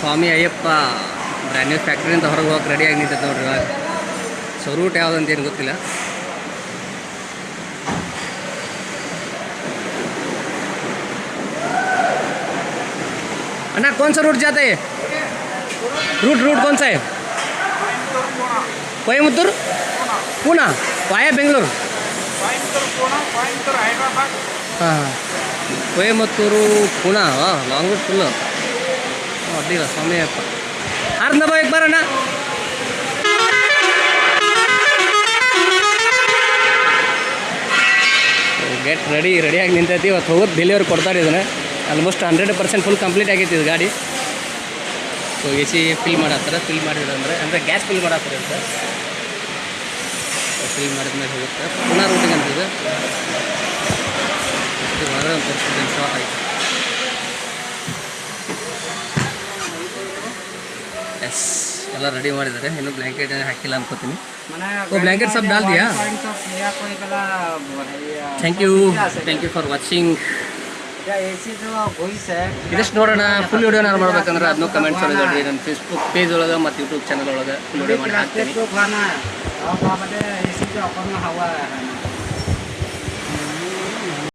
ಸ್ವಾಮಿ Ayyappa brand new ಫ್ಯಾಕ್ಟ್ರಿಯಿಂದ ಹೊರಗೆ ಹೋಗಕ್ಕೆ ರೆಡಿಯಾಗಿ ನಿಂತೈತೆ ನೋಡ್ರಿ ಇವಾಗ. ಸೊ ರೂಟ್ ಯಾವುದಂತ ಏನು ಗೊತ್ತಿಲ್ಲ. अन्ना कौन सा रूट जाता है? रूट कौन सा है? कोयमुत्तूर पूना वाया बेंगलुरु. हाँ कोयमुत्तूರು पूना लॉन्ग रूट फुल अड्डी स्वामी अप्ಪ आर्न बा एक बार अಣ್ಣ. ಗೆಟ್ ರೆಡಿಯಾಗಿ ನಿಂತೈತಿ. ಇವತ್ತು ಹೋಗೋದು ಡೆಲಿವರಿ ಕೊಡ್ತಾರೆ. ಇದನ್ನು ಆಲ್ಮೋಸ್ಟ್ 100% ಫುಲ್ ಕಂಪ್ಲೀಟ್ ಆಗೈತಿ ಇದು ಗಾಡಿ. ಸೊ ಎ ಸಿ ಫಿಲ್ ಮಾಡತ್ತಾರೆ. ಫಿಲ್ ಮಾಡಿದ್ರೆ ಗ್ಯಾಸ್ ಫಿಲ್ ಮಾಡತ್ತಾರೆ ಅಂತ. ಫಿಲ್ ಮಾಡಿದ್ಮೇಲೆ ಹೋಗುತ್ತೆ ಪುನಃ ರೂಟಿಗೆ ಅಂತ. ಇದು ಹೊರಗಡೆ ಒಂದು ತೋರಿಸ್ತಿದ್ದೇನೆ. ಸ್ಟಾಪ್ ಆಯಿತು. ಎಸ್ ಎಲ್ಲ ರೆಡಿ ಮಾಡಿದ್ದಾರೆ. ಇನ್ನೂ ಬ್ಲ್ಯಾಂಕೆಟ್ ಹಾಕಿಲ್ಲ ಅನ್ಕೋತೀನಿ. ಬ್ಲ್ಯಾಂಕೆಟ್ सब डाल दिया. Thank you for watching. ಇದಷ್ಟು ನೋಡೋಣ. ಫುಲ್ ವಿಡಿಯೋ ನಾನು ಮಾಡ್ಬೇಕಂದ್ರೆ ಅದನ್ನು ಕಮೆಂಟ್ಸ್ ಒಳಗೆ ನೋಡಿರಿ. ನನ್ನ ಫೇಸ್ಬುಕ್ ಪೇಜ್ ಒಳಗೆ ಮತ್ತು ಯೂಟ್ಯೂಬ್ ಚಾನಲ್ ಒಳಗೆ ಫುಲ್ ವಿಡಿಯೋ ಮಾಡಿ ಹಾಕ್ತೀನಿ.